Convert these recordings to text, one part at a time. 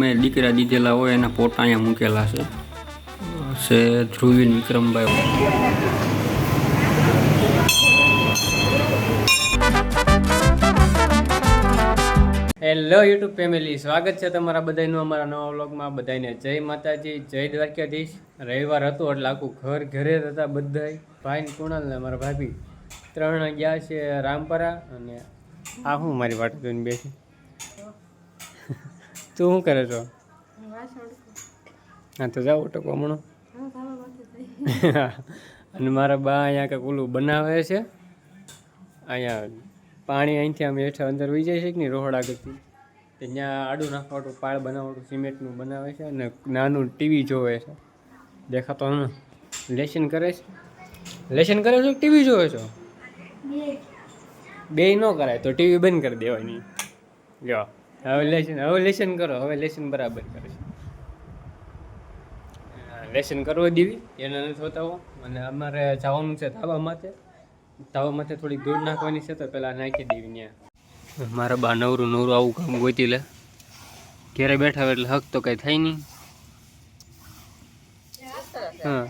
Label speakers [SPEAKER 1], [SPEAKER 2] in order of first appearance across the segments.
[SPEAKER 1] મેં દીકરા દીધેલા હોય એના ફોટા અહીંયા મૂકેલા છે ધ્રુવીન વિક્રમભાઈ. હેલો યુટ્યુબ ફેમિલી, સ્વાગત છે તમારા બધાનું અમારા નવા વ્લોગમાં. બધાને જય માતાજી, જય દ્વારકાધીશ. રવિવાર હતો એટલે આખું ઘરે હતા બધા. ભાઈ કુણાલ ને મારા ભાભી ત્રણ ગયા છે રામપરા. અને આ હું મારી વાટ જોઈને બેસી. તું શું કરે છો? હા તો જાઓ ટકો હમણાં. અને મારા બા અહીંયા કંઈક ઓલું બનાવે છે. અહીંયા પાણી અહીંથી આમ હેઠળ અંદર વહી જાય છે કે નહીં રોહડા કરતી, ત્યાં આડું નાખવાટું પાળ બનાવવાનું સિમેન્ટનું બનાવે છે. અને નાનું ટીવી જોવે છે, દેખાતો ને. લેસન કરે છે, લેસન કરે છો ટીવી જોવે છો? બે ન કરાય તો ટીવી બંધ કરી દેવાની. જો હવે લેસન કરો. હવે લેસન બરાબર કરે છે. લેસન કરવા દેવી એને નથી હોતા. અને અમારે જવાનું છે ધાબા માથે થોડીક દૂર નાખવાની છે, તો પહેલાં નાખી દેવી ત્યાં. મારા બા નવરું આવું કામ ગોતી લે. ઘેરે બેઠા હોય એટલે હક તો કઈ થાય નહીં. હા,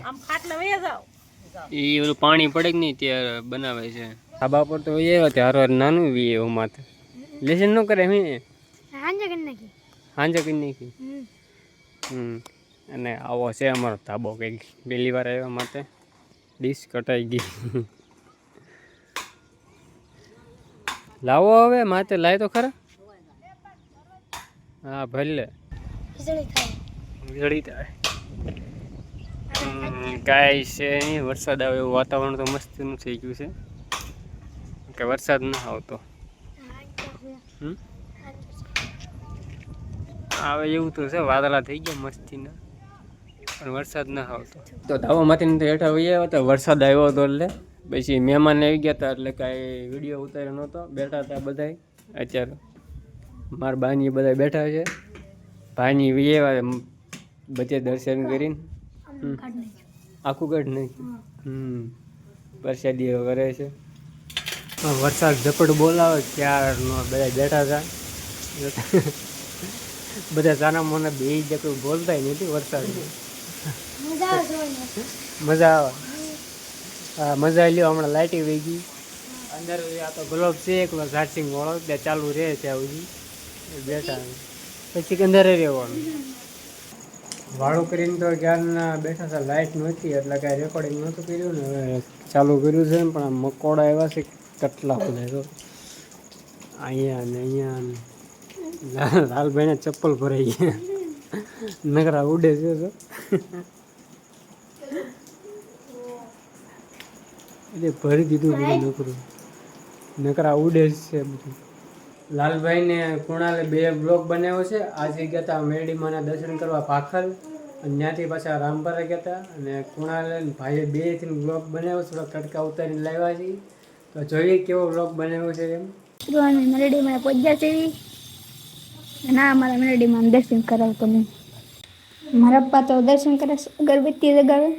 [SPEAKER 1] એ ઓલું પાણી પડે કે નહીં ત્યારે બનાવે છે. ધાબા પર તો એ હાર નાનું એવું માથે લેસન ન કરે. હાંજે કરી નાખી. અને આવો છે અમારો ધાબો. કંઈક પહેલી વાર આવ્યા માથે ડીશ કટાઈ ગઈ. લાવો હવે માથે લાય તો ખરા. હા ભલે વીજળી થાય. કાંઈ છે નહીં, વરસાદ આવે એવું વાતાવરણ તો મસ્તીનું થઈ ગયું છે કે વરસાદ ન આવતો. આવે એવું તો છે, વાદળા થઈ ગયા મસ્તીના, પણ વરસાદ ન આવતો. તો ધાબામાંથી તો હેઠા વહી આવ્યા હતા, વરસાદ આવ્યો હતો એટલે પછી મહેમાન આવી ગયા હતા, એટલે કાંઈ વિડીયો ઉતાર્યો નહોતો. બેઠા હતા બધાય. અત્યારે મારા બાની બધા બેઠા છે. ભાઈની વહી આવ્યા બધે દર્શન કરીને આખું કાઢ નાખ્યું. પ્રસાદી કરે છે. વરસાદ ઝપટ બોલાવે ક્યારનો બધા બેઠા હતા. બધા સાના મોને બે જતું બોલતા નથી. વરસાદ મજા આવે. હા મજા લ્યો. હમણાં લાઇટી વહી ગઈ અંદર. આ તો ગ્લોબ છે એકલો ચાર્જિંગ વાળો, ત્યાં ચાલુ રહે ત્યાં સુધી બેઠા. પછી અંદર રહેવાનું. વાળું કરીને તો ક્યારના બેઠા હતા, લાઇટ નહોતી એટલે કાંઈ રેકોર્ડિંગ નહોતું કર્યું ને. હવે ચાલુ કર્યું છે પણ આ મકોડા એવા છે કેટલા બધા. તો અહીંયા ને અહીંયા લાલભાઈને ચપ્પલ ભરાઈ ગયા. નકરા ઉડે છે તો એટલે ભરી દીધું બધું નકરું. નકરા ઉડે છે બધું. લાલભાઈને કુણાલે 2 બ્લોગ બનાવ્યો છે. આજે ગયા હતા મેરડીમાના દર્શન કરવા પાખલ, અને ત્યાંથી પાછા રામપરા ગયા હતા. અને કુણાલે ભાઈએ 2 બ્લોગ બનાવ્યો, થોડા કટકા ઉતારીને લાવ્યા છે. તો જોઈએ કેવો બ્લોગ બનાવ્યો છે એમ.
[SPEAKER 2] મેરડીમાં પહોંચ્યા છે ના, અમારા મેરડીમાં દર્શન કરાવતો નહીં. મારા પપ્પા તો દર્શન કરે, અગરબત્તી લગાવે.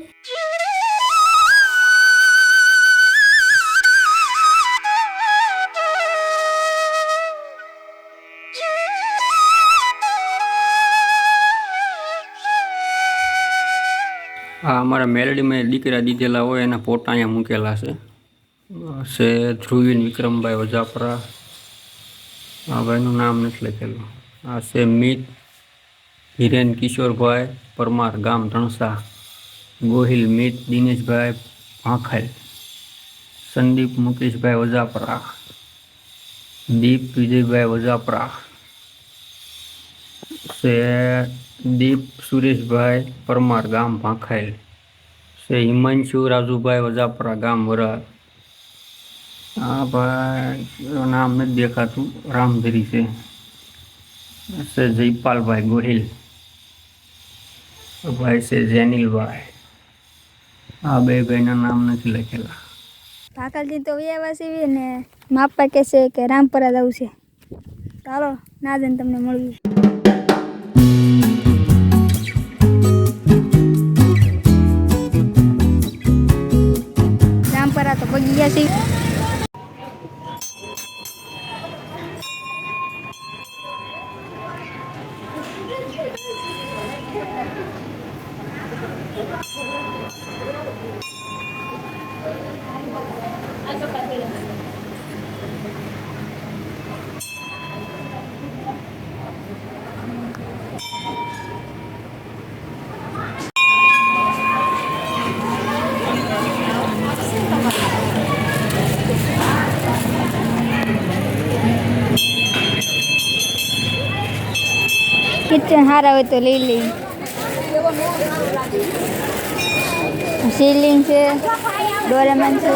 [SPEAKER 1] હા, અમારા મેરડીમાં દીકરા દીધેલા હોય એના ફોટા અહીંયા મૂકેલા છે ધ્રુવીન વિક્રમભાઈ વજાપરા. આ ભાઈનું નામ નથી લખેલું. આ છે મિત હિરેન કિશોરભાઈ પરમાર, ગામ ધણસા. ગોહિલ મિત દિનેશભાઈ ભાંખલ. સંદીપ મુકેશભાઈ વજાપરા. દીપ વિજયભાઈ વજાપરા. છે દીપ સુરેશભાઈ પરમાર, ગામ ભાંખાયેલ. છે હિમાંશુ રાજુભાઈ વજાપરા, ગામ વરાળ. આ ભાઈ નામ નથી દેખાતું, રામધરી છે. જયપાલભાઈ ગોહિલ. ભાઈ છે જેનિલભાઈ. આ 2 ભાઈના નામ નથી લખેલા.
[SPEAKER 2] પાકલથી તો વ્યવહાર છે ને માપા કહે છે કે રામપરા જવું છે. ચાલો ના જઈને તમને મળ્યું. રામપરા તો પગી ગયા છે. કિચન સારા હોય તો લઈ લઈ. સીલિંગ છે, ડોરેમોન છે.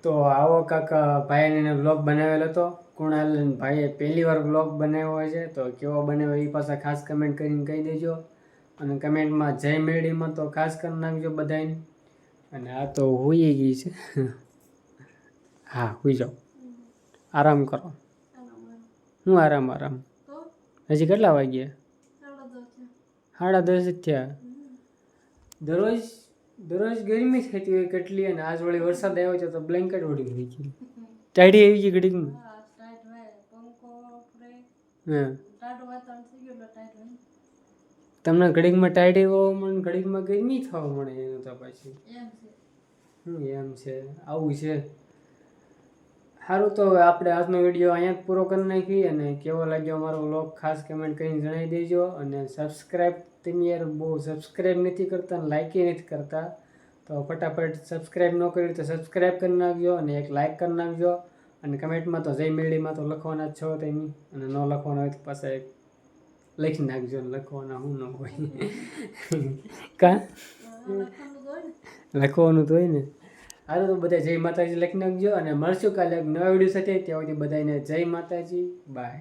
[SPEAKER 1] તો આવો કાકા ભાઈને બ્લોગ બનાવેલો હતો. કુણાલ ભાઈએ પહેલી વાર બ્લોગ બનાવ્યો હોય છે, તો કેવો બનાવ્યો એ પાછા ખાસ કમેન્ટ કરીને કહી દેજો. અને કમેન્ટમાં જય મેળીમાં તો ખાસ કરી નાખજો બધાને. અને આ તો હોઈ ગઈ છે. હા હોઈ જાઓ, આરામ કરો. શું આરામ? હજી કેટલા વાગ્યા? 10:30 જ થયા. દરરોજ ગરમી થતી હોય કેટલી, અને આજ વળી વરસાદ આવ્યો છે તો બ્લેન્કેટ ઓઢી ગઈ છે. ટાઈડી આવી ગઈ ઘડીકમાં. હા તમને ઘડીકમાં ટાઈડી હોવા મળે, ઘડીકમાં ગરમી થવા મળે. એનું તો પછી એમ છે, આવું છે. સારું, તો હવે આપણે આજનો વિડીયો અહીંયા જ પૂરો કરી નાખીએ. અને કેવો લાગ્યો અમારો વ્લોગ ખાસ કમેન્ટ કરીને જણાવી દેજો. અને સબસ્ક્રાઈબ તમે યાર બહુ સબસ્ક્રાઈબ નથી કરતા અને લાઈક નથી કરતા, તો ફટાફટ સબસ્ક્રાઈબ ન કર્યું તો સબસ્ક્રાઈબ કરી નાખજો અને એક લાઈક કરી નાખજો. અને કમેન્ટમાં તો જય મેળીમાં તો લખવાના જ છો તમે, અને ન લખવાના હોય તો પાછા એક લખી નાખજો. લખવાના શું ન હોય કાં લખવાનું તો હોય ને. હારું, તો બધા જય માતાજી લખી નાખજો. અને મળશું કાલે એક નવા વિડીયો સાથે. ત્યાં સુધી બધાને જય માતાજી, બાય.